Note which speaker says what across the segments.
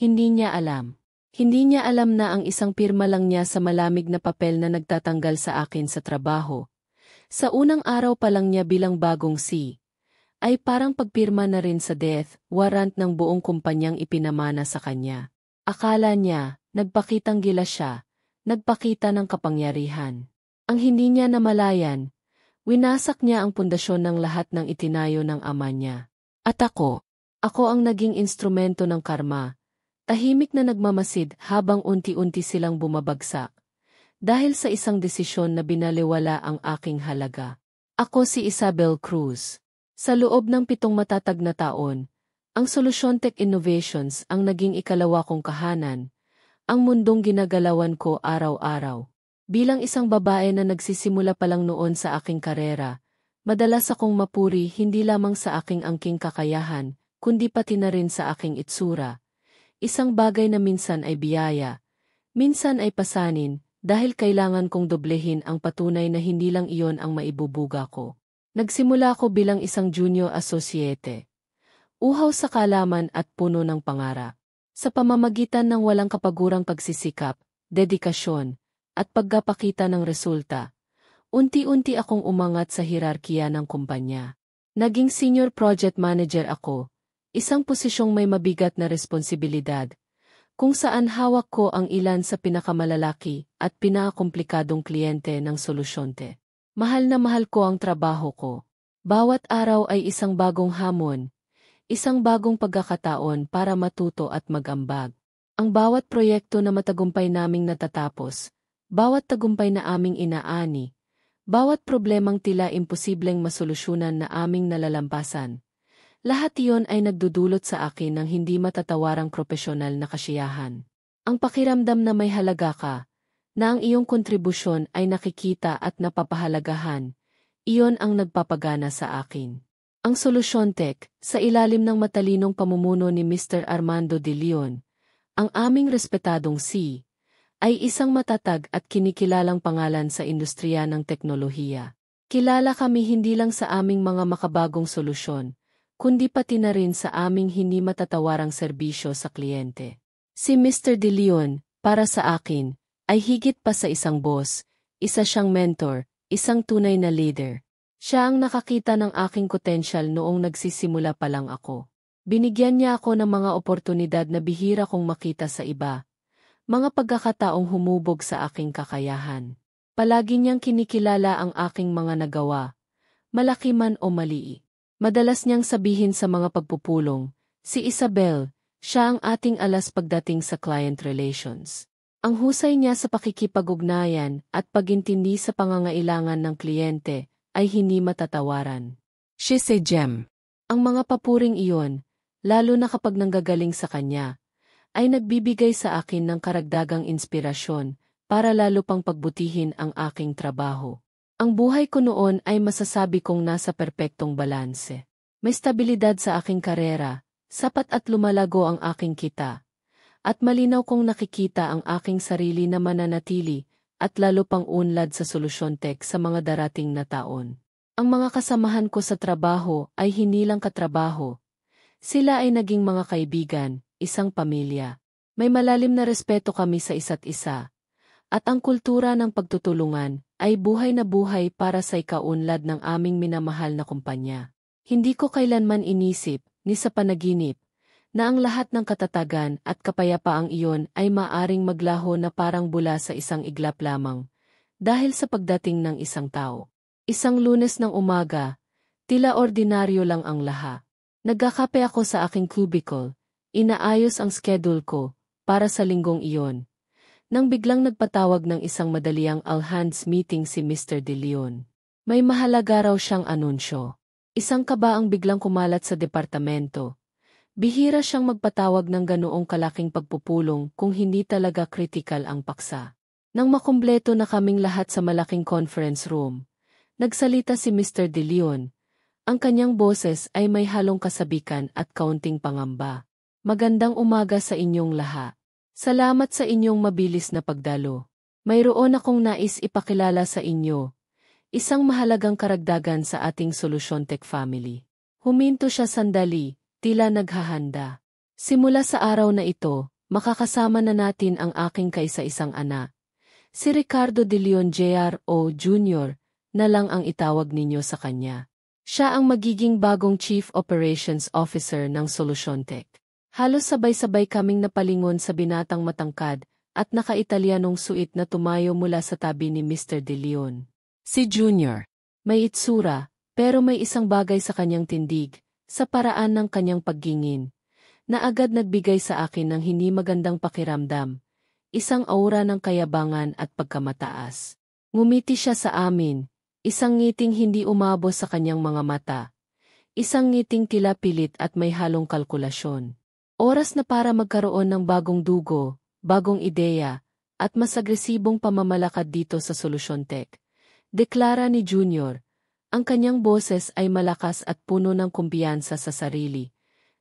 Speaker 1: Hindi niya alam. Hindi niya alam na ang isang pirma lang niya sa malamig na papel na nagtatanggal sa akin sa trabaho. Sa unang araw pa lang niya bilang bagong ay parang pagpirma na rin sa death warrant ng buong kumpanyang ipinamana sa kanya. Akala niya, nagpakitang gilas siya, nagpakita ng kapangyarihan. Ang hindi niya namalayan, winasak niya ang pundasyon ng lahat ng itinayo ng ama niya. At ako ang naging instrumento ng karma, tahimik na nagmamasid habang unti-unti silang bumabagsak. Dahil sa isang desisyon na binaliwala ang aking halaga. Ako si Isabel Cruz. Sa loob ng 7 matatag na taon, ang SolutionTech Innovations ang naging ikalawa kong kahanan, ang mundong ginagalawan ko araw-araw. Bilang isang babae na nagsisimula pa lang noon sa aking karera, madalas akong mapuri hindi lamang sa aking angking kakayahan, kundi pati na rin sa aking itsura. Isang bagay na minsan ay biyaya, minsan ay pasanin, dahil kailangan kong doblehin ang patunay na hindi lang iyon ang maibubuga ko. Nagsimula ako bilang isang junior associate. Uhaw sa kalaman at puno ng pangarap. Sa pamamagitan ng walang kapagurang pagsisikap, dedikasyon, at pagpapakita ng resulta, unti-unti akong umangat sa hierarkiya ng kumpanya. Naging senior project manager ako, isang posisyong may mabigat na responsibilidad, kung saan hawak ko ang ilan sa pinakamalalaki at pinakakomplikadong kliyente ng SolutionTech. Mahal na mahal ko ang trabaho ko. Bawat araw ay isang bagong hamon, isang bagong pagkakataon para matuto at mag-ambag. Ang bawat proyekto na matagumpay naming natatapos, bawat tagumpay na aming inaani, bawat problemang tila imposibleng masolusyonan na aming nalalampasan, lahat iyon ay nagdudulot sa akin ng hindi matatawarang propesyonal na kasiyahan. Ang pakiramdam na may halaga ka, na ang iyong kontribusyon ay nakikita at napapahalagahan, iyon ang nagpapagana sa akin. Ang SolutionTech, sa ilalim ng matalinong pamumuno ni Mr. Armando De Leon, ang aming respetadong ay isang matatag at kinikilalang pangalan sa industriya ng teknolohiya. Kilala kami hindi lang sa aming mga makabagong solusyon, kundi pati na rin sa aming hindi matatawarang serbisyo sa kliyente. Si Mr. De Leon, para sa akin, ay higit pa sa isang boss, isa siyang mentor, isang tunay na leader. Siya ang nakakita ng aking potensyal noong nagsisimula pa lang ako. Binigyan niya ako ng mga oportunidad na bihira kong makita sa iba, mga pagkakataong humubog sa aking kakayahan. Palagi niyang kinikilala ang aking mga nagawa, malaki man o maliit. Madalas niyang sabihin sa mga pagpupulong, si Isabel, siya ang ating alas pagdating sa client relations. Ang husay niya sa pakikipag-ugnayan at pagintindi sa pangangailangan ng kliyente ay hindi matatawaran. She's a gem. Ang mga papuring iyon, lalo na kapag nanggagaling sa kanya, ay nagbibigay sa akin ng karagdagang inspirasyon para lalo pang pagbutihin ang aking trabaho. Ang buhay ko noon ay masasabi kong nasa perpektong balanse. May stabilidad sa aking karera, sapat at lumalago ang aking kita, at malinaw kong nakikita ang aking sarili na mananatili at lalo pang unlad sa SolutionTech sa mga darating na taon. Ang mga kasamahan ko sa trabaho ay hindi lang katrabaho. Sila ay naging mga kaibigan, isang pamilya. May malalim na respeto kami sa isa't isa. At ang kultura ng pagtutulungan ay buhay na buhay para sa ikaunlad ng aming minamahal na kumpanya. Hindi ko kailanman inisip, ni sa panaginip, na ang lahat ng katatagan at kapayapaang iyon ay maaring maglaho na parang bula sa isang iglap lamang, dahil sa pagdating ng isang tao. Isang Lunes ng umaga, tila ordinaryo lang ang lahat. Nagkakape ako sa aking cubicle, inaayos ang schedule ko, para sa linggong iyon. Nang biglang nagpatawag ng isang madaliang all-hands meeting si Mr. De Leon. May mahalaga raw siyang anunsyo. Isang kaba ang biglang kumalat sa departamento. Bihira siyang magpatawag ng ganoong kalaking pagpupulong kung hindi talaga kritikal ang paksa. Nang makumpleto na kaming lahat sa malaking conference room, nagsalita si Mr. De Leon. Ang kanyang boses ay may halong kasabikan at kaunting pangamba. Magandang umaga sa inyong lahat. Salamat sa inyong mabilis na pagdalo. Mayroon akong nais ipakilala sa inyo. Isang mahalagang karagdagan sa ating SolutionTech family. Huminto siya sandali, tila naghahanda. Simula sa araw na ito, makakasama na natin ang aking kaisa-isang anak. Si Ricardo De Leon Jr. o Jr. na lang ang itawag ninyo sa kanya. Siya ang magiging bagong Chief Operations Officer ng Solutiontech. Halos sabay-sabay kaming napalingon sa binatang matangkad at naka-Italianong suit na tumayo mula sa tabi ni Mr. De Leon. Si Junior. May itsura, pero may isang bagay sa kanyang tindig, sa paraan ng kanyang paggingin, na agad nagbigay sa akin ng hindi magandang pakiramdam, isang aura ng kayabangan at pagkamataas. Ngumiti siya sa amin, isang ngiting hindi umabos sa kanyang mga mata, isang ngiting tila pilit at may halong kalkulasyon. Oras na para magkaroon ng bagong dugo, bagong ideya, at mas agresibong pamamalakad dito sa Solutiontech. Deklara ni Junior, ang kanyang boses ay malakas at puno ng kumpiyansa sa sarili,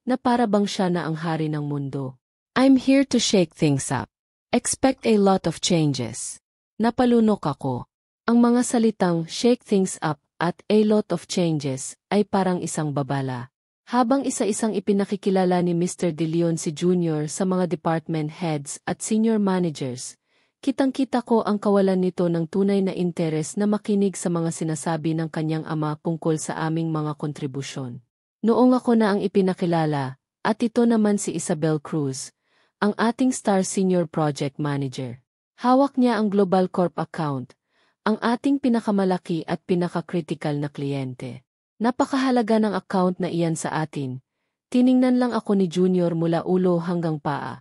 Speaker 1: na para bang siya na ang hari ng mundo. I'm here to shake things up. Expect a lot of changes. Napalunok ako. Ang mga salitang shake things up at a lot of changes ay parang isang babala. Habang isa-isang ipinakikilala ni Mr. De Leon si Junior sa mga department heads at senior managers, kitang-kita ko ang kawalan nito ng tunay na interes na makinig sa mga sinasabi ng kanyang ama tungkol sa aming mga kontribusyon. Noong ako na ang ipinakilala, at ito naman si Isabel Cruz, ang ating Star Senior Project Manager. Hawak niya ang Global Corp account, ang ating pinakamalaki at pinaka-critical na kliyente. Napakahalaga ng account na iyan sa atin. Tiningnan lang ako ni Junior mula ulo hanggang paa,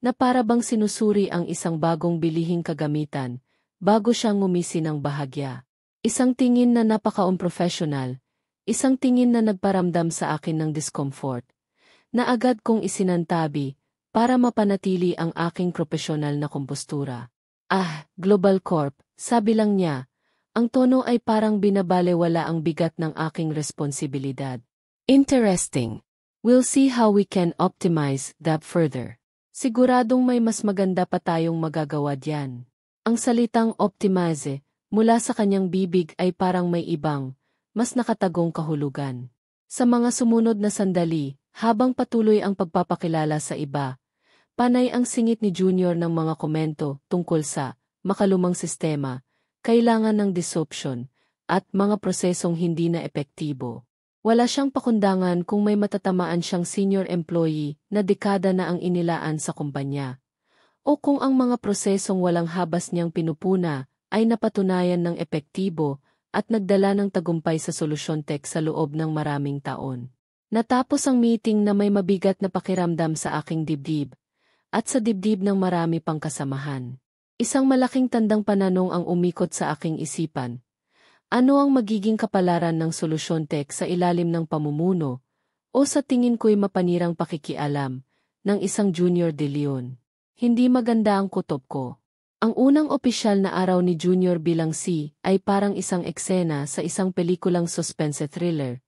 Speaker 1: na para bang sinusuri ang isang bagong bilihing kagamitan, bago siyang ngumisi ng bahagya. Isang tingin na napaka-unprofessional, isang tingin na nagparamdam sa akin ng discomfort, na agad kong isinantabi, para mapanatili ang aking profesional na kompostura. Global Corp, sabi lang niya. Ang tono ay parang binabalewala ang bigat ng aking responsibilidad. Interesting. We'll see how we can optimize that further. Siguradong may mas maganda pa tayong magagawa diyan. Ang salitang optimize, mula sa kanyang bibig ay parang may ibang, mas nakatagong kahulugan. Sa mga sumunod na sandali, habang patuloy ang pagpapakilala sa iba, panay ang singit ni Junior ng mga komento tungkol sa makalumang sistema, kailangan ng disruption, at mga prosesong hindi na epektibo. Wala siyang pakundangan kung may matatamaan siyang senior employee na dekada na ang inilaan sa kumpanya, o kung ang mga prosesong walang habas niyang pinupuna ay napatunayan ng epektibo at nagdala ng tagumpay sa Solutiontech sa loob ng maraming taon. Natapos ang meeting na may mabigat na pakiramdam sa aking dibdib, at sa dibdib ng marami pang kasamahan. Isang malaking tandang pananong ang umikot sa aking isipan. Ano ang magiging kapalaran ng Solutiontech sa ilalim ng pamumuno, o sa tingin ko'y mapanirang pakikialam, ng isang Junior De Leon? Hindi maganda ang kutob ko. Ang unang opisyal na araw ni Junior bilang C ay parang isang eksena sa isang pelikulang suspense thriller,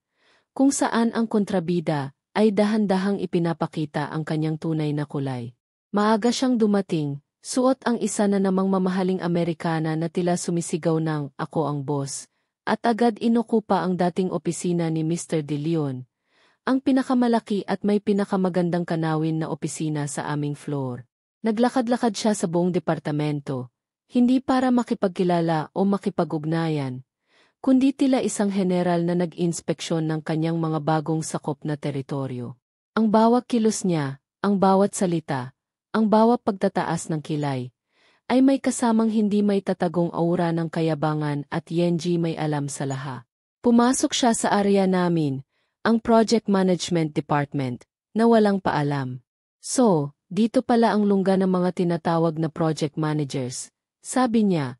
Speaker 1: kung saan ang kontrabida ay dahan-dahang ipinapakita ang kanyang tunay na kulay. Maaga siyang dumating, suot ang isa na namang mamahaling Amerikana na tila sumisigaw ng "Ako ang boss", at agad inokupa ang dating opisina ni Mr. De Leon, ang pinakamalaki at may pinakamagandang kanawin na opisina sa aming floor. Naglakad-lakad siya sa buong departamento, hindi para makipagkilala o makipag-ugnayan, kundi tila isang general na nag-inspeksyon ng kanyang mga bagong sakop na teritoryo. Ang bawat kilos niya, ang bawat salita, ang bawat pagtataas ng kilay, ay may kasamang hindi may tatagong aura ng kayabangan at Yenji may alam sa laha. Pumasok siya sa area namin, ang Project Management Department, na walang paalam. So, dito pala ang lungga ng mga tinatawag na project managers, sabi niya.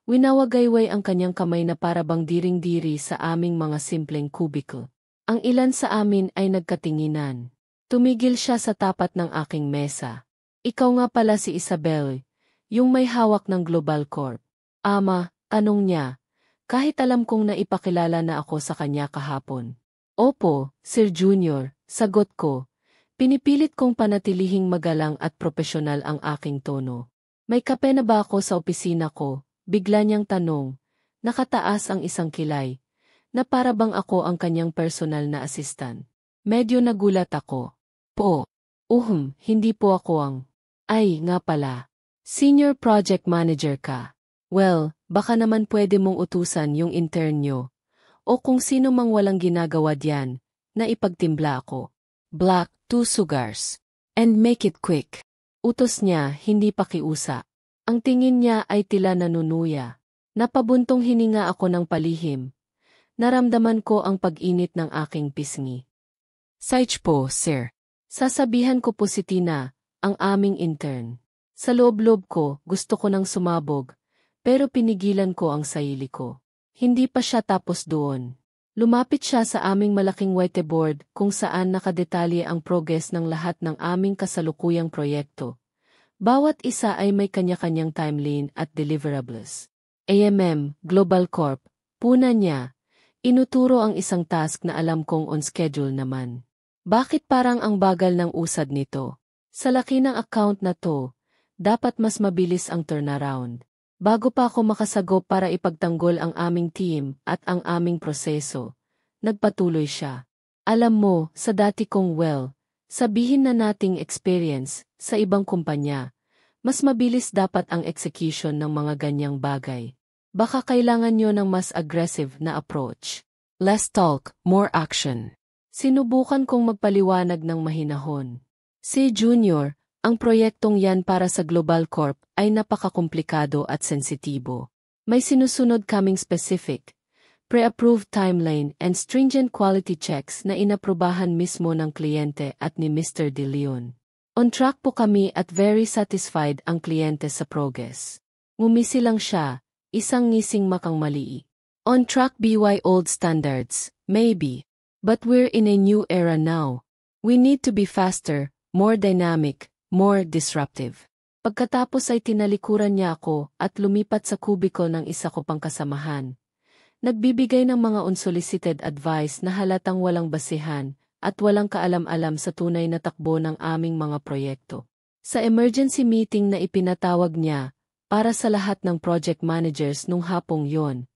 Speaker 1: Winawagayway ang kanyang kamay na para bang diring-diri sa aming mga simpleng cubicle. Ang ilan sa amin ay nagkatinginan. Tumigil siya sa tapat ng aking mesa. Ikaw nga pala si Isabel, yung may hawak ng Global Corp. Ama, tanong niya, kahit alam kong naipakilala na ako sa kanya kahapon. Opo, Sir Junior, sagot ko. Pinipilit kong panatilihing magalang at propesyonal ang aking tono. May kape na ba ako sa opisina ko? Bigla niyang tanong. Nakataas ang isang kilay, na para bang ako ang kanyang personal na assistant. Medyo nagulat ako. Po. Hindi po ako ang... Ay, nga pala. Senior Project Manager ka. Well, baka naman pwede mong utusan yung intern nyo. O kung sino mang walang ginagawa diyan, na ipagtimpla ako. Black, 2 sugars. And make it quick. Utos niya, hindi pakiusa. Ang tingin niya ay tila nanunuya. Napabuntong hininga ako ng palihim. Naramdaman ko ang pag-init ng aking pisngi. Sarge po, sir. Sasabihan ko po si Tina, ang aming intern. Sa loob-loob ko, gusto ko nang sumabog, pero pinigilan ko ang sarili ko. Hindi pa siya tapos doon. Lumapit siya sa aming malaking whiteboard kung saan nakadetalye ang progress ng lahat ng aming kasalukuyang proyekto. Bawat isa ay may kanya-kanyang timeline at deliverables. AMM, Global Corp, puna niya. Inuturo ang isang task na alam kong on schedule naman. Bakit parang ang bagal ng usad nito? Sa laki ng account na to, dapat mas mabilis ang turnaround. Bago pa ako makasagop para ipagtanggol ang aming team at ang aming proseso, nagpatuloy siya. Alam mo, sa dati kong sabihin na nating experience sa ibang kumpanya, mas mabilis dapat ang execution ng mga ganyang bagay. Baka kailangan nyo ng mas aggressive na approach. Less talk, more action. Sinubukan kong magpaliwanag ng mahinahon. Si Junior, ang proyektong yan para sa Global Corp ay napakakomplikado at sensitibo. May sinusunod kaming specific, pre-approved timeline and stringent quality checks na inaprubahan mismo ng kliyente at ni Mr. De Leon. On track po kami at very satisfied ang kliyente sa progress. Ngumisi lang siya, isang ngising makang malii. On track by old standards, maybe. But we're in a new era now. We need to be faster, more dynamic, more disruptive. Pagkatapos ay tinalikuran niya ako at lumipat sa kubico ng isa ko pang kasamahan. Nagbibigay ng mga unsolicited advice na halatang walang basihan at walang kaalam-alam sa tunay na takbo ng aming mga proyekto. Sa emergency meeting na ipinatawag niya para sa lahat ng project managers nung hapong yon,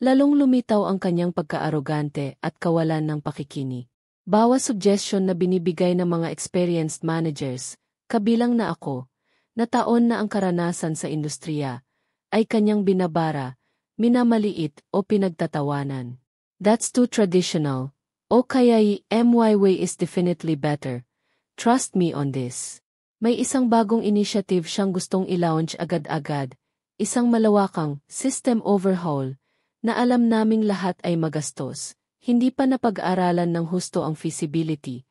Speaker 1: lalong lumitaw ang kanyang pagkaarogante at kawalan ng pakikinig. Bawa suggestion na binibigay ng mga experienced managers, kabilang na ako, na taon na ang karanasan sa industriya, ay kanyang binabara, minamaliit o pinagtatawanan. That's too traditional. O kaya my way is definitely better. Trust me on this. May isang bagong initiative siyang gustong i-launch agad-agad, isang malawakang system overhaul, na alam naming lahat ay magastos, hindi pa napag-aralan ng husto ang feasibility,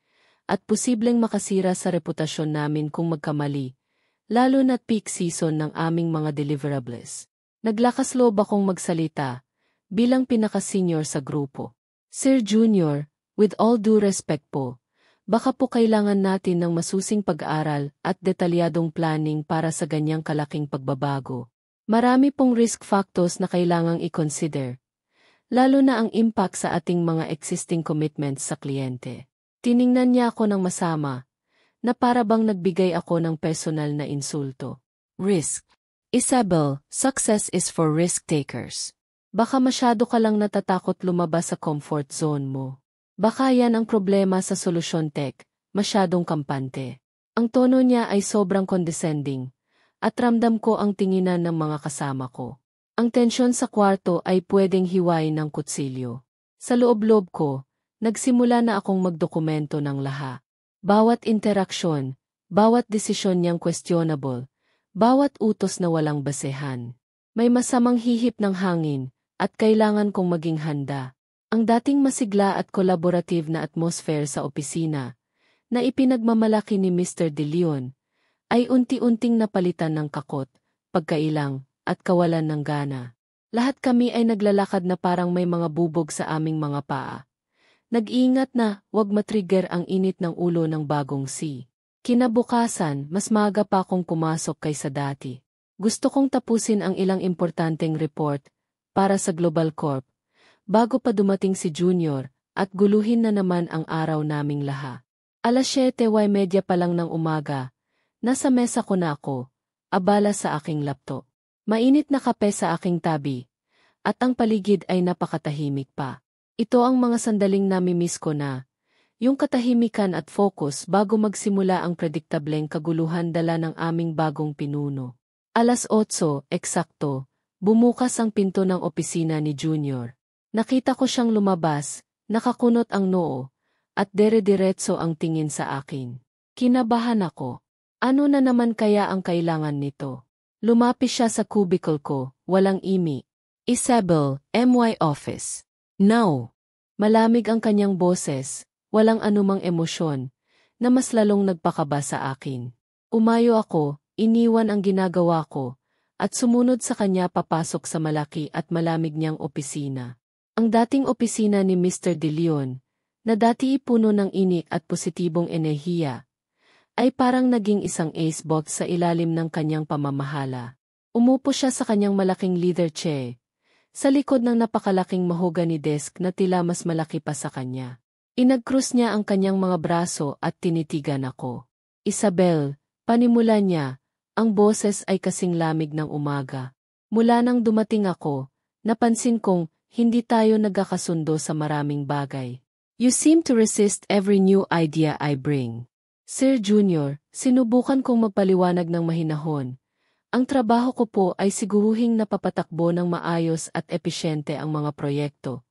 Speaker 1: at posibleng makasira sa reputasyon namin kung magkamali, lalo na't peak season ng aming mga deliverables. Naglakas loob akong magsalita, bilang pinaka-senior sa grupo. Sir Junior, with all due respect po, baka po kailangan natin ng masusing pag-aaral at detalyadong planning para sa ganyang kalaking pagbabago. Marami pong risk factors na kailangang i-consider, lalo na ang impact sa ating mga existing commitments sa kliyente. Tiningnan niya ako ng masama, na para bang nagbigay ako ng personal na insulto. Risk. Isabel, success is for risk takers. Baka masyado ka lang natatakot lumabas sa comfort zone mo. Baka yan ang problema sa solusyon tech, masyadong kampante. Ang tono niya ay sobrang condescending, at ramdam ko ang tinginan ng mga kasama ko. Ang tensyon sa kwarto ay pwedeng hiwain ng kutsilyo. Sa loob-loob ko, nagsimula na akong magdokumento ng lahat. Bawat interaksyon, bawat desisyon niyang questionable, bawat utos na walang basehan. May masamang hihip ng hangin, at kailangan kong maging handa. Ang dating masigla at collaborative na atmosphere sa opisina, na ipinagmamalaki ni Mr. De Leon, ay unti-unting napalitan ng kakot, pagkailang, at kawalan ng gana. Lahat kami ay naglalakad na parang may mga bubog sa aming mga paa. Nag-iingat na, wag matrigger ang init ng ulo ng bagong Kinabukasan, mas maaga pa akong pumasok kaysa dati. Gusto kong tapusin ang ilang importanteng report para sa Global Corp, bago pa dumating si Junior, at guluhin na naman ang araw naming lahat. 7:30 pa lang ng umaga, nasa mesa ko na ako, abala sa aking laptop. Mainit na kape sa aking tabi, at ang paligid ay napakatahimik pa. Ito ang mga sandaling namimiss ko na, Yung katahimikan at focus bago magsimula ang prediktableng kaguluhan dala ng aming bagong pinuno. 8:00, eksakto, bumukas ang pinto ng opisina ni Junior. Nakita ko siyang lumabas, nakakunot ang noo, at dere-diretso ang tingin sa akin. Kinabahan ako. Ano na naman kaya ang kailangan nito? Lumapis siya sa cubicle ko, walang imi. Isabel, MY office. Now. Malamig ang kanyang boses, walang anumang emosyon, na mas lalong nagpakaba sa akin. Umayo ako, iniwan ang ginagawa ko, at sumunod sa kanya papasok sa malaki at malamig niyang opisina. Ang dating opisina ni Mr. De Leon, na dati puno ng inik at positibong enerhiya, ay parang naging isang icebox sa ilalim ng kanyang pamamahala. Umupo siya sa kanyang malaking leather chair, sa likod ng napakalaking mahogany desk na tila mas malaki pa sa kanya. Inagkrus niya ang kanyang mga braso at tinitigan ako. Isabel, panimula niya, ang boses ay kasing lamig ng umaga. Mula nang dumating ako, napansin kong hindi tayo nagkakasundo sa maraming bagay. You seem to resist every new idea I bring. Sir Junior, sinubukan kong magpaliwanag ng mahinahon. Ang trabaho ko po ay siguruhing napapatakbo ng maayos at episyente ang mga proyekto,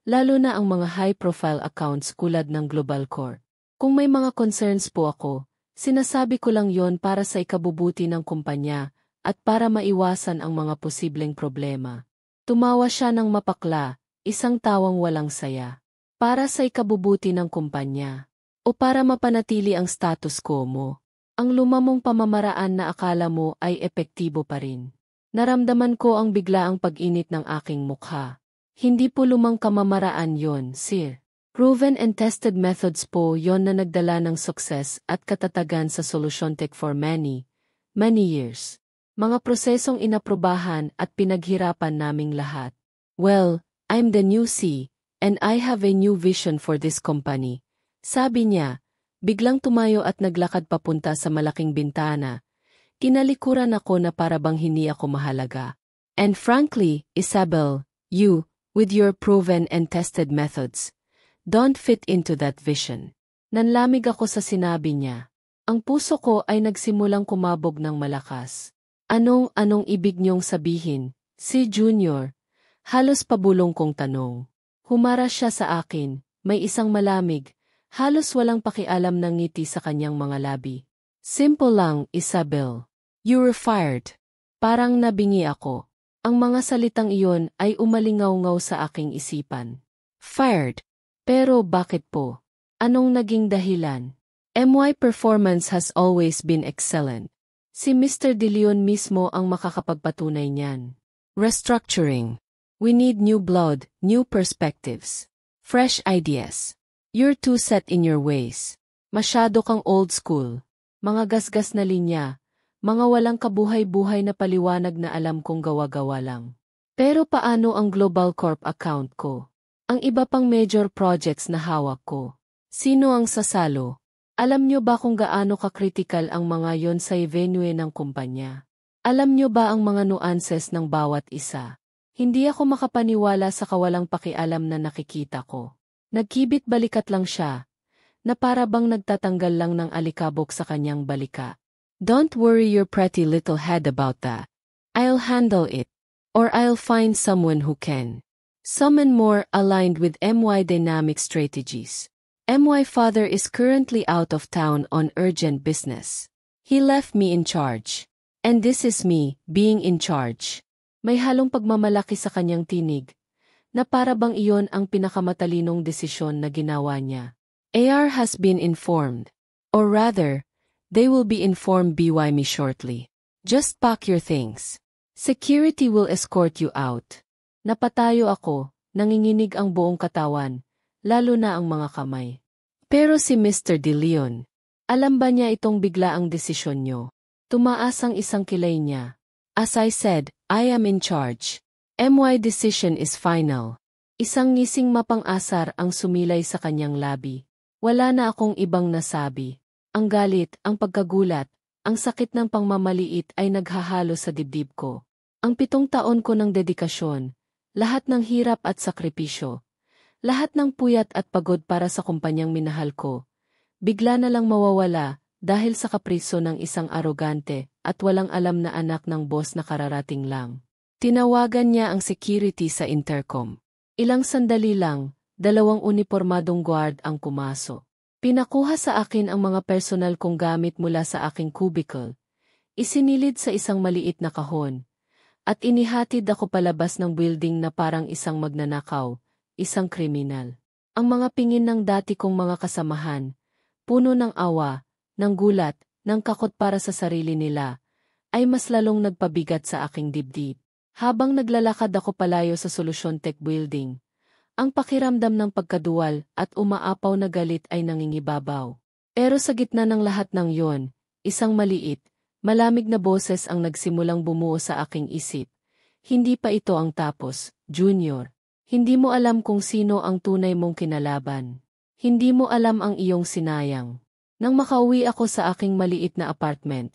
Speaker 1: lalo na ang mga high-profile accounts tulad ng Global Corp. Kung may mga concerns po ako, sinasabi ko lang yon para sa ikabubuti ng kumpanya at para maiwasan ang mga posibleng problema. Tumawa siya ng mapakla, isang tawang walang saya. Para sa ikabubuti ng kumpanya. O para mapanatili ang status quo mo. Ang lumamong pamamaraan na akala mo ay epektibo pa rin. Naramdaman ko ang biglaang pag-init ng aking mukha. Hindi po lumang kamamaraan yon, sir. Proven and tested methods po yon na nagdala ng success at katatagan sa Solution Tech for many years. Mga prosesong inaprubahan at pinaghirapan naming lahat. Well, I'm the new C, and I have a new vision for this company. Sabi niya, biglang tumayo at naglakad papunta sa malaking bintana. Kinalikuran ako na parabang hindi ako mahalaga. And frankly, Isabel, you, with your proven and tested methods, don't fit into that vision. Nanlamig ako sa sinabi niya. Ang puso ko ay nagsimulang kumabog ng malakas. Anong ibig niyong sabihin, si Junior? Halos pabulong kong tanong. Humara siya sa akin, may isang malamig, halos walang pakialam ng ngiti sa kanyang mga labi. Simple lang, Isabel. You were fired. Parang nabingi ako. Ang mga salitang iyon ay umalingaw-ngaw sa aking isipan. Fired. Pero bakit po? Anong naging dahilan? MY performance has always been excellent. Si Mr. De Leon mismo ang makakapagpatunay niyan. Restructuring. We need new blood, new perspectives. Fresh ideas. You're too set in your ways. Masyado kang old school. Mga gasgas na linya, mga walang kabuhay-buhay na paliwanag na alam kong gawa-gawa lang. Pero paano ang Global Corp account ko? Ang iba pang major projects na hawak ko. Sino ang sasalo? Alam nyo ba kung gaano ka-critical ang mga yon sa venue ng kumpanya? Alam nyo ba ang mga nuances ng bawat isa? Hindi ako makapaniwala sa kawalang pakialam na nakikita ko. Nagkibit balikat lang siya, na para bang nagtatanggal lang ng alikabok sa kanyang balika. Don't worry your pretty little head about that. I'll handle it. Or I'll find someone who can. Someone more aligned with MY Dynamic Strategies. MY father is currently out of town on urgent business. He left me in charge. And this is me, being in charge. May halong pagmamalaki sa kanyang tinig, na para bang iyon ang pinakamatalinong desisyon na ginawa niya. AR has been informed. Or rather, they will be informed by me shortly. Just pack your things. Security will escort you out. Napatayo ako, nanginginig ang buong katawan, lalo na ang mga kamay. Pero si Mr. De Leon, alam ba niya itong biglaang desisyon niyo? Tumaas ang isang kilay niya. As I said, I am in charge. MY decision is final. Isang ngising mapang-asar ang sumilay sa kanyang labi. Wala na akong ibang nasabi. Ang galit, ang pagkagulat, ang sakit ng pangmamaliit ay naghahalo sa dibdib ko. Ang 7 taon ko ng dedikasyon, lahat ng hirap at sakripisyo, Lahat ng puyat at pagod para sa kumpanyang minahal ko, bigla na lang mawawala dahil sa kapriso ng isang arogante at walang alam na anak ng boss na kararating lang. Tinawagan niya ang security sa intercom. Ilang sandali lang, 2 unipormadong guard ang pumasok. Pinakuha sa akin ang mga personal kong gamit mula sa aking cubicle. Isinilid sa isang maliit na kahon. At inihatid ako palabas ng building na parang isang magnanakaw, isang kriminal. Ang mga pingin ng dati kong mga kasamahan, puno ng awa, ng gulat, ng kakot para sa sarili nila, ay mas lalong nagpabigat sa aking dibdib. Habang naglalakad ako palayo sa Solusyon Tech Building, ang pakiramdam ng pagkaduwal at umaapaw na galit ay nangingibabaw. Pero sa gitna ng lahat ng yon, isang maliit, malamig na boses ang nagsimulang bumuo sa aking isip. Hindi pa ito ang tapos, Junior. Hindi mo alam kung sino ang tunay mong kinalaban. Hindi mo alam ang iyong sinayang. Nang makauwi ako sa aking maliit na apartment,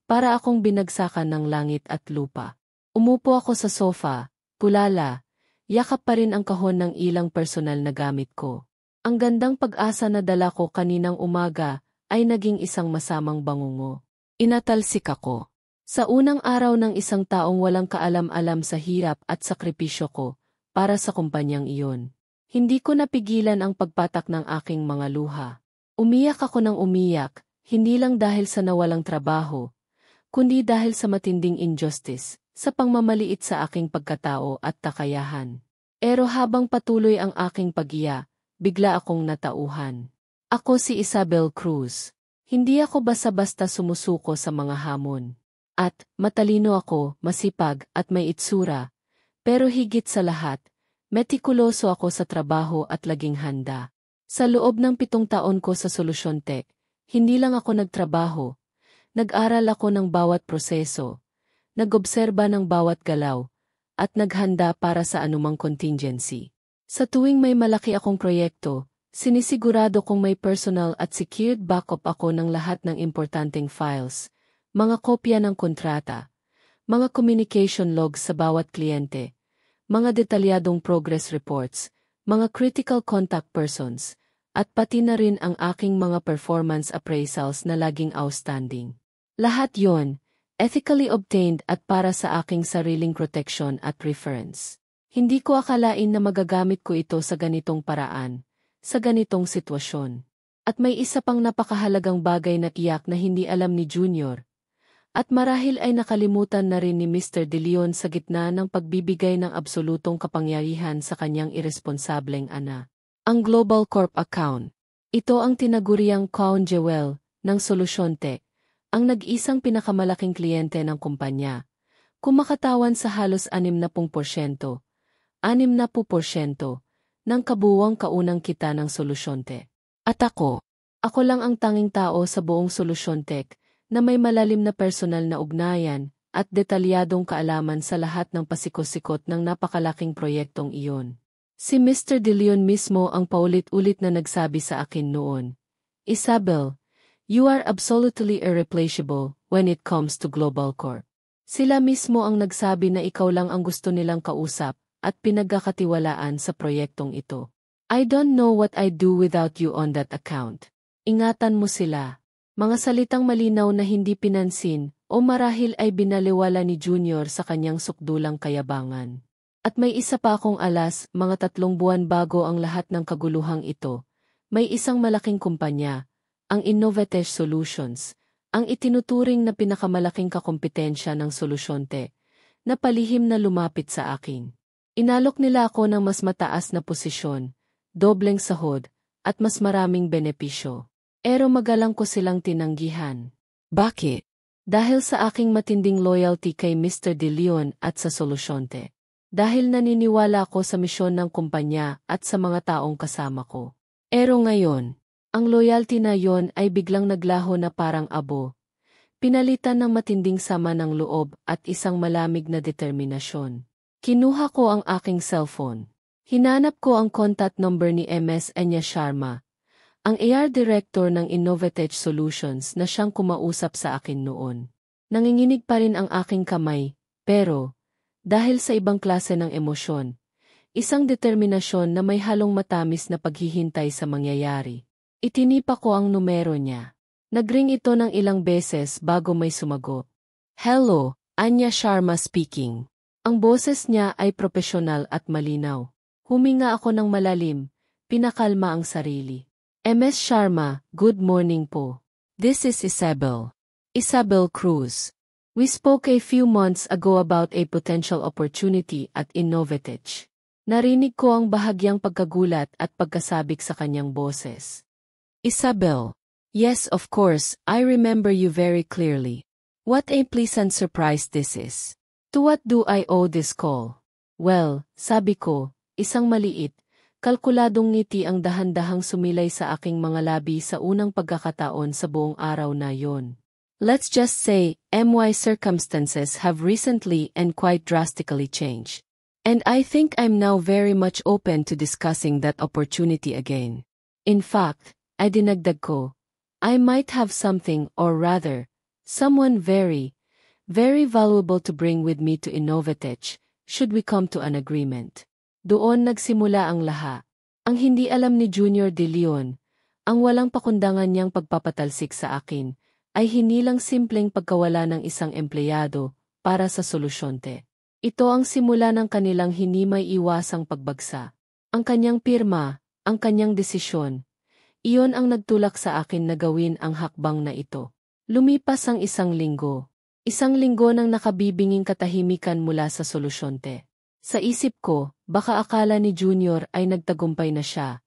Speaker 1: para akong binagsakan ng langit at lupa. Umupo ako sa sofa, kulala, yakap pa rin ang kahon ng ilang personal na gamit ko. Ang gandang pag-asa na dala ko kaninang umaga ay naging isang masamang bangungo. Inatalsik ako. Sa unang araw ng isang taong walang kaalam-alam sa hirap at sakripisyo ko para sa kumpanyang iyon. Hindi ko napigilan ang pagpatak ng aking mga luha. Umiyak ako ng umiyak, hindi lang dahil sa nawalang trabaho, kundi dahil sa matinding injustice, sa pangmamaliit sa aking pagkatao at kakayahan. Pero habang patuloy ang aking pag-iya, bigla akong natauhan. Ako si Isabel Cruz. Hindi ako basta-basta sumusuko sa mga hamon. At, matalino ako, masipag, at may itsura. Pero higit sa lahat, metikuloso ako sa trabaho at laging handa. Sa loob ng 7 taon ko sa Solusyon Tech, hindi lang ako nagtrabaho. Nag-aral ako ng bawat proseso. Nag-obserba ng bawat galaw, at naghanda para sa anumang contingency. Sa tuwing may malaki akong proyekto, sinisigurado kong may personal at secured backup ako ng lahat ng importanteng files, mga kopya ng kontrata, mga communication logs sa bawat kliyente, mga detalyadong progress reports, mga critical contact persons, at pati na rin ang aking mga performance appraisals na laging outstanding. Lahat yon, ethically obtained at para sa aking sariling protection at reference. Hindi ko akalain na magagamit ko ito sa ganitong paraan, sa ganitong sitwasyon. At may isa pang napakahalagang bagay na tiyak na hindi alam ni Junior. At marahil ay nakalimutan na rin ni Mr. De Leon sa gitna ng pagbibigay ng absolutong kapangyarihan sa kanyang irresponsableng ana. Ang Global Corp account. Ito ang tinaguriang crown jewel ng Solusyon Tech. Ang nag-isang pinakamalaking kliyente ng kumpanya, kumakatawan sa halos 60% ng kabuuang kaunang kita ng Solusyon Tech. At ako lang ang tanging tao sa buong Solusyon Tech na may malalim na personal na ugnayan at detalyadong kaalaman sa lahat ng pasikot-sikot ng napakalaking proyektong iyon. Si Mr. De Leon mismo ang paulit-ulit na nagsabi sa akin noon, Isabel, you are absolutely irreplaceable when it comes to Global Corp. Sila mismo ang nagsabi na ikaw lang ang gusto nilang kausap at pinagkakatiwalaan sa proyektong ito. I don't know what I'd do without you on that account. Ingatan mo sila. Mga salitang malinaw na hindi pinansin o marahil ay binaliwala ni Junior sa kanyang sukdulang kayabangan. At may isa pa akong alas, mga 3 buwan bago ang lahat ng kaguluhang ito. May isang malaking kumpanya, ang Innovatech Solutions, ang itinuturing na pinakamalaking kakompetensya ng Solusyon Tech, na palihim na lumapit sa akin. Inalok nila ako ng mas mataas na posisyon, dobleng sahod, at mas maraming benepisyo. Pero magalang ko silang tinanggihan. Bakit? Dahil sa aking matinding loyalty kay Mr. De Leon at sa Solusyon Tech. Dahil naniniwala ako sa misyon ng kumpanya at sa mga taong kasama ko. Pero ngayon, ang loyalty na yon ay biglang naglaho na parang abo. Pinalitan ng matinding sama ng loob at isang malamig na determinasyon. Kinuha ko ang aking cellphone. Hinanap ko ang contact number ni Ms. Enya Sharma, ang AR Director ng Innovatech Solutions na siyang kumausap sa akin noon. Nanginginig pa rin ang aking kamay, pero, dahil sa ibang klase ng emosyon, Isang determinasyon na may halong matamis na paghihintay sa mangyayari. Itinipa ko ang numero niya. Nagring ito ng ilang beses bago may sumagot. Hello, Anya Sharma speaking. Ang boses niya ay propesyonal at malinaw. Huminga ako ng malalim, pinakalma ang sarili. Ms. Sharma, good morning po. This is Isabel. Isabel Cruz. We spoke a few months ago about a potential opportunity at Innovatech. Narinig ko ang bahagyang pagkagulat at pagkasabik sa kanyang boses. Isabel. Yes, of course, I remember you very clearly. What a pleasant surprise this is. To what do I owe this call? Well, sabi ko, isang maliit, kalkuladong ngiti ang dahan-dahang sumilay sa aking mga labi sa unang pagkakataon sa buong araw na yon. Let's just say, my circumstances have recently and quite drastically changed. And I think I'm now very much open to discussing that opportunity again. In fact, ay dinagdag ko, I might have something or rather, someone very, very valuable to bring with me to Innovatech, should we come to an agreement. Doon nagsimula ang laha. Ang hindi alam ni Junior De Leon, ang walang pakundangan niyang pagpapatalsik sa akin, ay hinilang simpleng pagkawala ng isang empleyado para sa solusyonte. Ito ang simula ng kanilang hindi may iwasang pagbagsa. Ang kanyang pirma, ang kanyang desisyon, iyon ang nagtulak sa akin na gawin ang hakbang na ito. Lumipas ang isang linggo ng nakabibinging katahimikan mula sa solusyonte. Sa isip ko, baka akala ni Junior ay nagtagumpay na siya,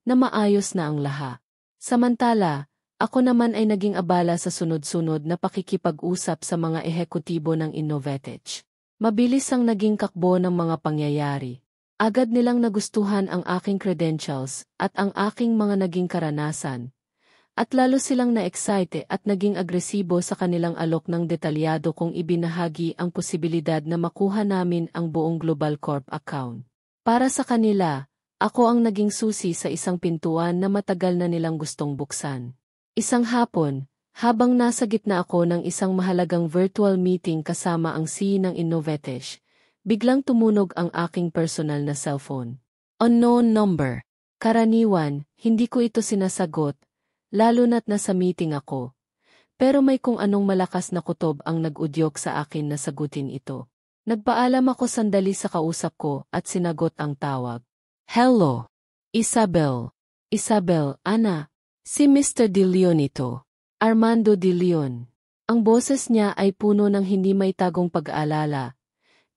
Speaker 1: na maayos na ang laha. Samantala, ako naman ay naging abala sa sunod-sunod na pakikipag-usap sa mga ehekutibo ng Innovatech. Mabilis ang naging kakbo ng mga pangyayari. Agad nilang nagustuhan ang aking credentials at ang aking mga naging karanasan. At lalo silang na-excite at naging agresibo sa kanilang alok ng detalyado kung ibinahagi ang posibilidad na makuha namin ang buong Global Corp account. Para sa kanila, ako ang naging susi sa isang pintuan na matagal na nilang gustong buksan. Isang hapon, habang nasa gitna ako ng isang mahalagang virtual meeting kasama ang CEO ng Innovatech, biglang tumunog ang aking personal na cellphone. Unknown number. Karaniwan, hindi ko ito sinasagot, lalo na't nasa meeting ako. Pero may kung anong malakas na kutob ang nag-udyok sa akin na sagutin ito. Nagpaalam ako sandali sa kausap ko at sinagot ang tawag. Hello, Isabel. Isabel, Ana. Si Mr. De Leon ito. Armando De Leon. Ang boses niya ay puno ng hindi may tagong pag-aalala.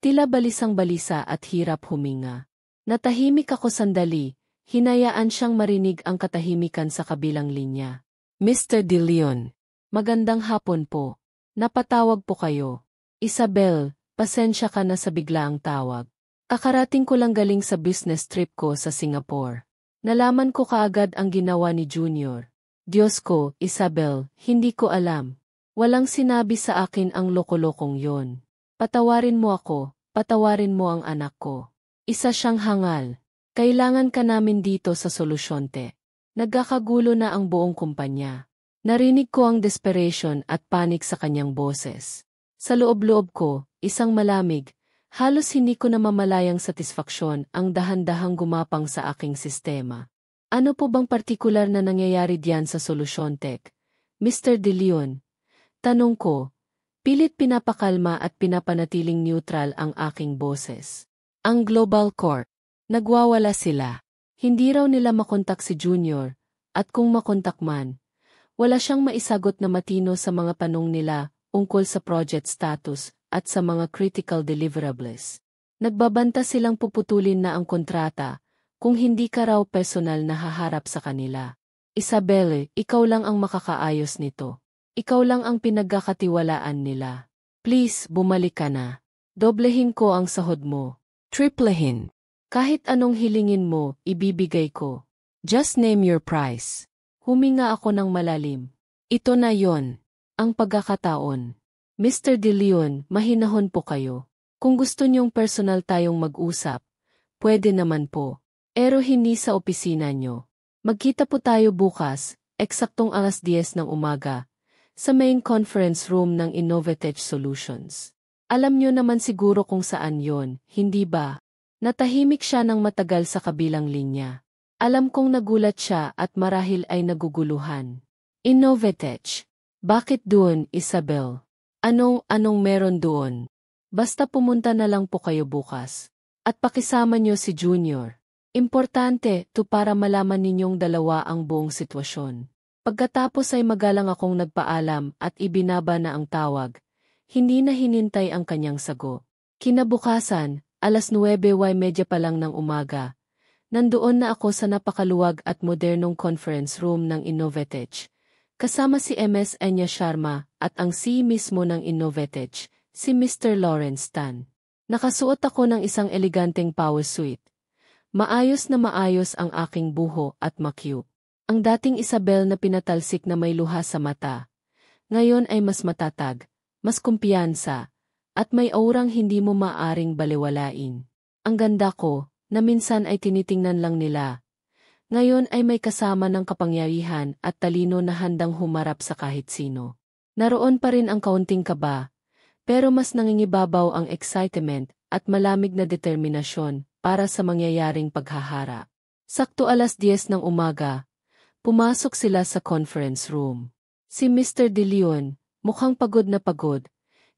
Speaker 1: Tila balisang-balisa at hirap huminga. Natahimik ako sandali, hinayaan siyang marinig ang katahimikan sa kabilang linya. Mr. De Leon. Magandang hapon po. Napatawag po kayo. Isabel, pasensya ka na sa biglaang tawag. Kakarating ko lang galing sa business trip ko sa Singapore. Nalaman ko kaagad ang ginawa ni Junior. Diyos ko, Isabel, hindi ko alam. Walang sinabi sa akin ang loko-lokong yon. Patawarin mo ako, patawarin mo ang anak ko. Isa siyang hangal. Kailangan ka namin dito sa solusyonte. Nagkakagulo na ang buong kumpanya. Narinig ko ang desperation at panic sa kanyang boses. Sa loob-loob ko, isang malamig, halos hindi ko namamalayang satisfaksyon ang dahan-dahang gumapang sa aking sistema. Ano po bang partikular na nangyayari diyan sa Solutiontech? Mr. De Leon? Tanong ko, pilit pinapakalma at pinapanatiling neutral ang aking boses. Ang Global Corp. Nagwawala sila. Hindi raw nila makontak si Junior, at kung makontak man, wala siyang maisagot na matino sa mga tanong nila ungkol sa project status at sa mga critical deliverables. Nagbabanta silang puputulin na ang kontrata kung hindi ka raw personal na haharap sa kanila. Isabel, ikaw lang ang makakaayos nito. Ikaw lang ang pinagkakatiwalaan nila. Please, bumalik ka na. Doblehin ko ang sahod mo. Triplehin. Kahit anong hilingin mo, ibibigay ko. Just name your price. Huminga ako ng malalim. Ito na yon, ang pagkakataon. Mr. De Leon, mahinahon po kayo. Kung gusto niyong personal tayong mag-usap, pwede naman po. Pero hindi sa opisina niyo. Magkita po tayo bukas, eksaktong 10:00 ng umaga, sa main conference room ng Innovatech Solutions. Alam niyo naman siguro kung saan yon, hindi ba? Natahimik siya ng matagal sa kabilang linya. Alam kong nagulat siya at marahil ay naguguluhan. Innovetech. Bakit doon, Isabel? Anong meron doon? Basta pumunta na lang po kayo bukas. At pakisama niyo si Junior. Importante to para malaman ninyong dalawa ang buong sitwasyon. Pagkatapos ay magalang akong nagpaalam at ibinaba na ang tawag. Hindi na hinintay ang kanyang sagot. Kinabukasan, 9:30 pa lang ng umaga. Nandoon na ako sa napakaluwag at modernong conference room ng Innovetech. Kasama si Ms. Enya Sharma at ang CEO mismo ng Innovetech, si Mr. Lawrence Tan. Nakasuot ako ng isang eleganteng power suit. Maayos na maayos ang aking buho at makyu. Ang dating Isabel na pinatalsik na may luha sa mata. Ngayon ay mas matatag, mas kumpiyansa, at may aurang hindi mo maaring balewalain. Ang ganda ko, na minsan ay tinitingnan lang nila. Ngayon ay may kasama ng kapangyarihan at talino na handang humarap sa kahit sino. Naroon pa rin ang kaunting kaba, pero mas nangingibabaw ang excitement at malamig na determinasyon para sa mangyayaring paghahara. Sakto 10:00 ng umaga, pumasok sila sa conference room. Si Mr. De Leon, mukhang pagod na pagod,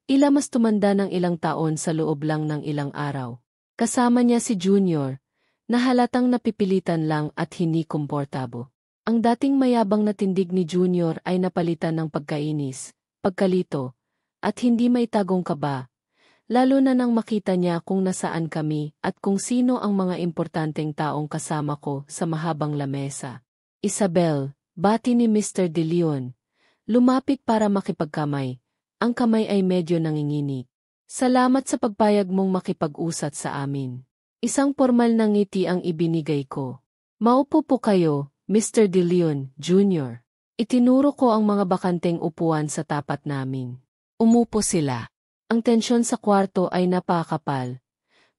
Speaker 1: mas tumanda ng ilang taon sa loob lang ng ilang araw. Kasama niya si Junior, na halatang napipilitan lang at hindi komportabo. Ang dating mayabang na tindig ni Junior ay napalitan ng pagkainis, pagkalito, at hindi may tagong kaba, lalo na nang makita niya kung nasaan kami at kung sino ang mga importanteng taong kasama ko sa mahabang lamesa. Isabel, bati ni Mr. De Leon, lumapit para makipagkamay. Ang kamay ay medyo nanginginig. Salamat sa pagpayag mong makipag-usat sa amin. Isang formal na ngiti ang ibinigay ko. Maupo po kayo, Mr. De Leon, Jr. Itinuro ko ang mga bakanteng upuan sa tapat namin. Umupo sila. Ang tensyon sa kwarto ay napakapal.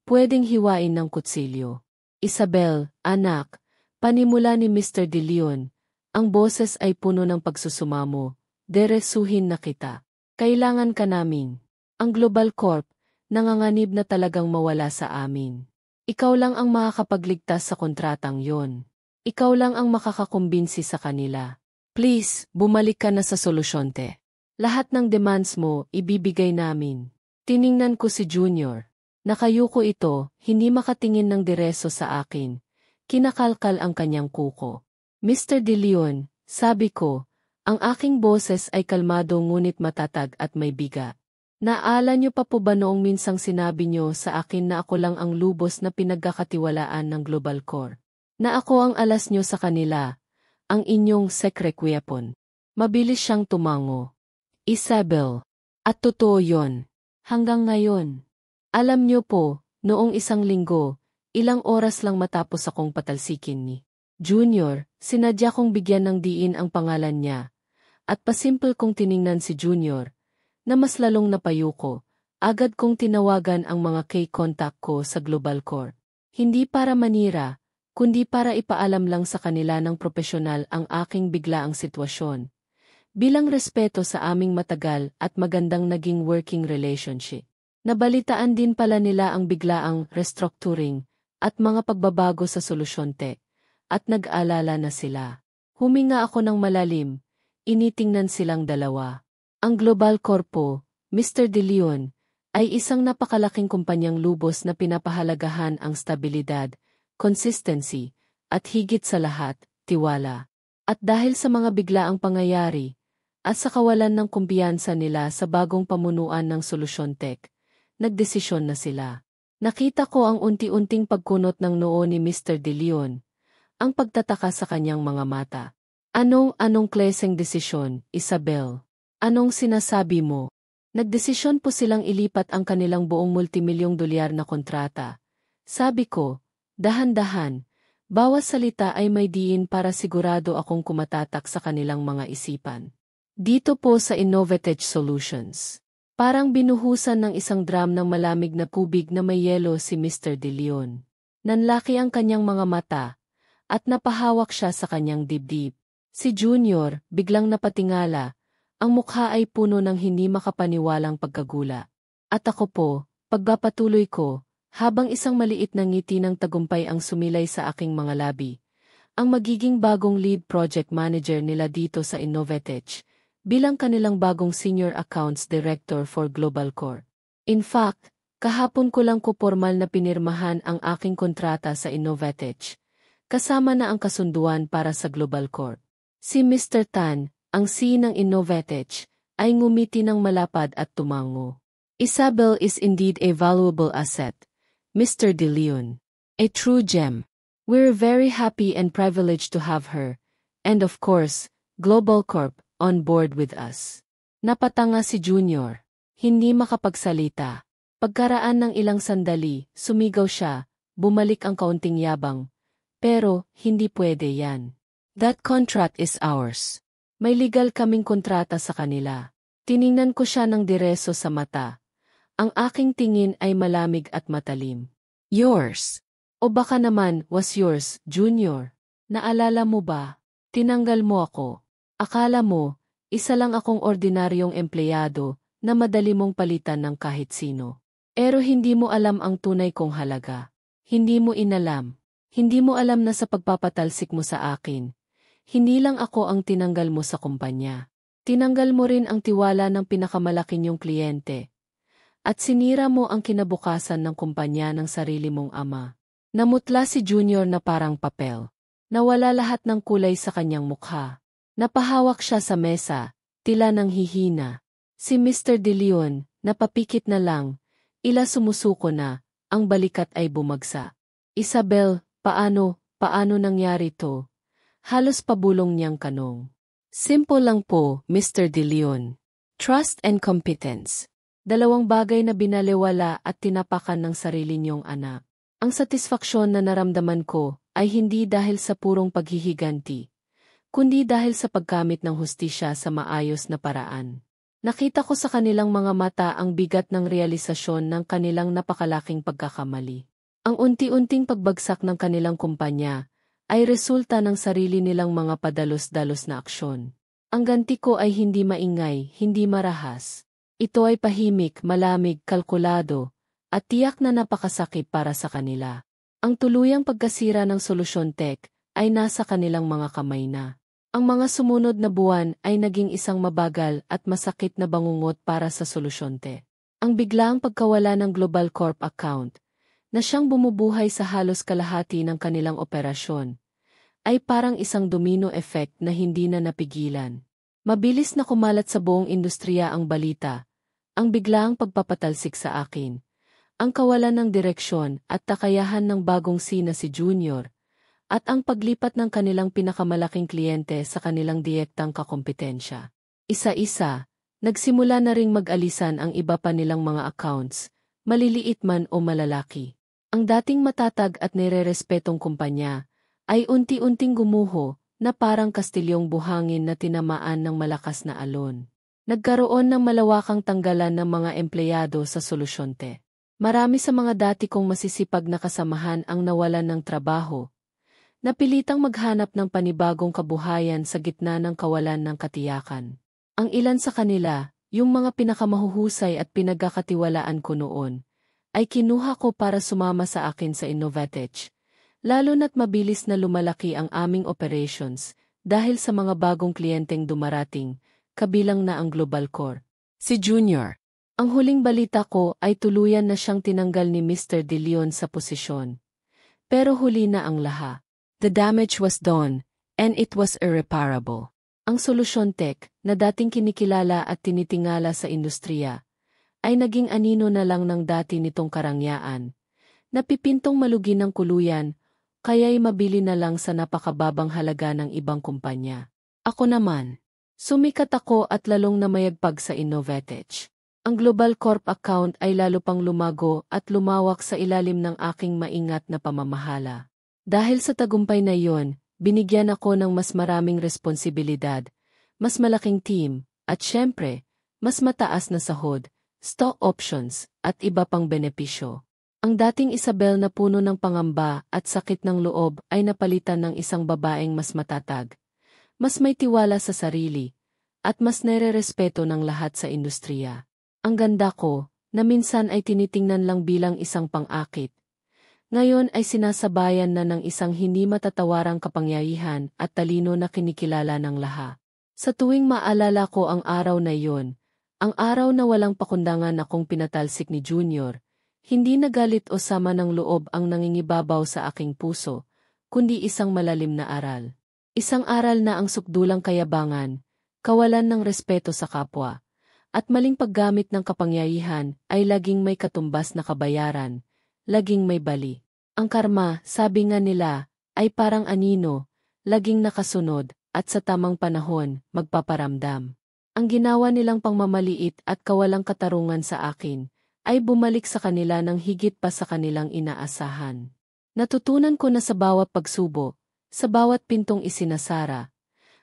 Speaker 1: Pwedeng hiwain ng kutsilyo. Isabel, anak, panimula ni Mr. De Leon, ang boses ay puno ng pagsusumamo. Deresuhin na kita. Kailangan ka namin. Ang Global Corp, nanganganib na talagang mawala sa amin. Ikaw lang ang makakapagligtas sa kontratang yon. Ikaw lang ang makakakumbinsi sa kanila. Please, bumalik ka na sa solusyonte. Lahat ng demands mo, ibibigay namin. Tiningnan ko si Junior. Nakayuko ito, hindi makatingin ng diretso sa akin. Kinakalkal ang kanyang kuko. Mr. De Leon, sabi ko, ang aking boses ay kalmado ngunit matatag at may biga. Naala niyo pa po ba noong minsang sinabi niyo sa akin na ako lang ang lubos na pinagkakatiwalaan ng Global Core? Na ako ang alas niyo sa kanila, ang inyong secret weapon. Mabilis siyang tumango. Isabel. At totoo yon. Hanggang ngayon. Alam niyo po, noong isang linggo, ilang oras lang matapos akong patalsikin ni Junior, sinadya kong bigyan ng diin ang pangalan niya. At pasimple kong tiningnan si Junior, na mas lalong napayuko, agad kong tinawagan ang mga K-contact ko sa Global Core. Hindi para manira, kundi para ipaalam lang sa kanila ng propesyonal ang aking biglaang sitwasyon. Bilang respeto sa aming matagal at magandang naging working relationship. Nabalitaan din pala nila ang biglaang restructuring at mga pagbabago sa solusyonte, at nag-alala na sila. Huminga ako ng malalim. Initingnan silang dalawa. Ang Global Corpo, Mr. De Leon, ay isang napakalaking kumpanyang lubos na pinapahalagahan ang stabilidad, consistency, at higit sa lahat, tiwala. At dahil sa mga biglaang pangyayari, at sa kawalan ng kumpiyansa nila sa bagong pamunuan ng Solusyon Tech, nagdesisyon na sila. Nakita ko ang unti-unting pagkunot ng noo ni Mr. De Leon, ang pagtataka sa kanyang mga mata. Anong klaseng desisyon, Isabel? Anong sinasabi mo? Nagdesisyon po silang ilipat ang kanilang buong multimilyong dolyar na kontrata. Sabi ko, dahan-dahan, bawat salita ay may diin para sigurado akong kumatatak sa kanilang mga isipan. Dito po sa Innovetech Solutions. Parang binuhusan ng isang drum ng malamig na tubig na may yelo si Mr. De Leon. Nanlaki ang kanyang mga mata, at napahawak siya sa kanyang dibdib. Si Junior, biglang napatingala, ang mukha ay puno ng hindi makapaniwalang pagkagula. At ako po, pagpapatuloy ko, habang isang maliit na ngiti ng tagumpay ang sumilay sa aking mga labi. Ang magiging bagong lead project manager nila dito sa Innovatech, bilang kanilang bagong Senior Accounts Director for Global Corp. In fact, kahapon ko lang ko formal na pinirmahan ang aking kontrata sa Innovatech, kasama na ang kasunduan para sa Global Corp. Si Mr. Tan, ang CEO ng Innovatech, ay ngumiti ng malapad at tumango. Isabel is indeed a valuable asset, Mr. De Leon. A true gem. We're very happy and privileged to have her, and of course, Global Corp, on board with us. Napatanga si Junior. Hindi makapagsalita. Pagkaraan ng ilang sandali, sumigaw siya, bumalik ang kaunting yabang. Pero, hindi pwede yan. That contract is ours. May legal kaming kontrata sa kanila. Tiningnan ko siya ng direso sa mata. Ang aking tingin ay malamig at matalim. Yours. O baka naman, was yours, Junior. Naalala mo ba? Tinanggal mo ako. Akala mo, isa lang akong ordinaryong empleyado na madali mong palitan ng kahit sino. Pero hindi mo alam ang tunay kong halaga. Hindi mo inalam. Hindi mo alam na sa pagpapatalsik mo sa akin, hindi lang ako ang tinanggal mo sa kumpanya. Tinanggal mo rin ang tiwala ng pinakamalaki niyong kliyente. At sinira mo ang kinabukasan ng kumpanya ng sarili mong ama. Namutla si Junior na parang papel. Nawala lahat ng kulay sa kanyang mukha. Napahawak siya sa mesa, tila nang hihina. Si Mr. De Leon, napapikit na lang, ila sumusuko na, ang balikat ay bumagsak. Isabel, paano nangyari to? Halos pabulong niyang kanong. Simple lang po, Mr. De Leon. Trust and competence. Dalawang bagay na binaliwala at tinapakan ng sarili niyong anak. Ang satisfaksyon na naramdaman ko ay hindi dahil sa purong paghihiganti, kundi dahil sa paggamit ng hustisya sa maayos na paraan. Nakita ko sa kanilang mga mata ang bigat ng realisasyon ng kanilang napakalaking pagkakamali. Ang unti-unting pagbagsak ng kanilang kumpanya ay resulta ng sarili nilang mga padalos-dalos na aksyon. Ang ganti ko ay hindi maingay, hindi marahas. Ito ay pahimik, malamig, kalkulado, at tiyak na napakasakit para sa kanila. Ang tuluyang pagkasira ng Solusyon Tech ay nasa kanilang mga kamay na. Ang mga sumunod na buwan ay naging isang mabagal at masakit na bangungot para sa Solusyon Tech. Ang biglaang pagkawala ng Global Corp account, na siyang bumubuhay sa halos kalahati ng kanilang operasyon, ay parang isang domino effect na hindi na napigilan. Mabilis na kumalat sa buong industriya ang balita, ang biglaang pagpapatalsik sa akin, ang kawalan ng direksyon at takayahan ng bagong sina si Junior, at ang paglipat ng kanilang pinakamalaking kliyente sa kanilang direktang kakompetensya. Isa-isa, nagsimula na ring mag-alisan ang iba pa nilang mga accounts, maliliit man o malalaki. Ang dating matatag at nirerespetong kumpanya ay unti-unting gumuho na parang kastilyong buhangin na tinamaan ng malakas na alon. Nagkaroon ng malawakang tanggalan ng mga empleyado sa Solusyon Tech. Marami sa mga dati kong masisipag na kasamahan ang nawalan ng trabaho, napilitang maghanap ng panibagong kabuhayan sa gitna ng kawalan ng katiyakan. Ang ilan sa kanila, yung mga pinakamahuhusay at pinagkakatiwalaan ko noon, ay kinuha ko para sumama sa akin sa Innovatech, lalo na't mabilis na lumalaki ang aming operations dahil sa mga bagong kliyenteng dumarating, kabilang na ang Global Corp. Si Junior. Ang huling balita ko ay tuluyan na siyang tinanggal ni Mr. De Leon sa posisyon. Pero huli na ang lahat. The damage was done, and it was irreparable. Ang Solusyon Tech, na dating kinikilala at tinitingala sa industriya, ay naging anino na lang ng dati nitong karangyaan. Napipintong malugi ng kuluyan, kaya'y mabili na lang sa napakababang halaga ng ibang kumpanya. Ako naman, sumikat ako at lalong namayagpag sa Innovatech. Ang Global Corp account ay lalo pang lumago at lumawak sa ilalim ng aking maingat na pamamahala. Dahil sa tagumpay na iyon, binigyan ako ng mas maraming responsibilidad, mas malaking team, at syempre, mas mataas na sahod, stock options, at iba pang benepisyo. Ang dating Isabel na puno ng pangamba at sakit ng loob ay napalitan ng isang babaeng mas matatag, mas may tiwala sa sarili, at mas nere-respeto ng lahat sa industriya. Ang ganda ko, na minsan ay tinitingnan lang bilang isang pang-akit, ngayon ay sinasabayan na ng isang hindi matatawarang kapangyarihan at talino na kinikilala ng lahat. Sa tuwing maalala ko ang araw na iyon, ang araw na walang pakundangan akong pinatalsik ni Junior, hindi nagalit o sama ng loob ang nangingibabaw sa aking puso, kundi isang malalim na aral. Isang aral na ang sukdulang kayabangan, kawalan ng respeto sa kapwa, at maling paggamit ng kapangyarihan ay laging may katumbas na kabayaran, laging may bali. Ang karma, sabi nga nila, ay parang anino, laging nakasunod, at sa tamang panahon, magpaparamdam. Ang ginawa nilang pangmamaliit at kawalang katarungan sa akin, ay bumalik sa kanila ng higit pa sa kanilang inaasahan. Natutunan ko na sa bawat pagsubo, sa bawat pintong isinasara,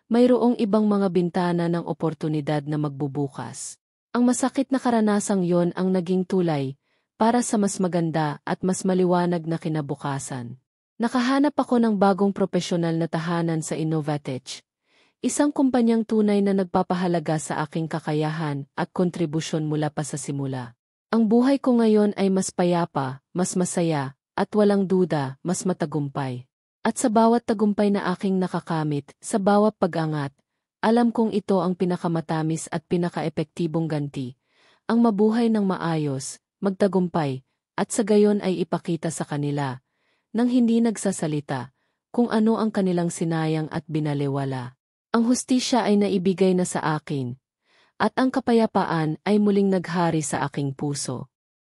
Speaker 1: mayroong ibang mga bintana ng oportunidad na magbubukas. Ang masakit na karanasang yon ang naging tulay, para sa mas maganda at mas maliwanag na kinabukasan. Nakahanap ako ng bagong profesional na tahanan sa Innovatech, isang kumpanyang tunay na nagpapahalaga sa aking kakayahan at kontribusyon mula pa sa simula. Ang buhay ko ngayon ay mas payapa, mas masaya, at walang duda, mas matagumpay. At sa bawat tagumpay na aking nakakamit, sa bawat pag-angat, alam kong ito ang pinakamatamis at pinakaepektibong ganti, ang mabuhay ng maayos, magtagumpay, at sa gayon ay ipakita sa kanila, nang hindi nagsasalita, kung ano ang kanilang sinayang at binalewala. Ang hustisya ay naibigay na sa akin, at ang kapayapaan ay muling naghari sa aking puso.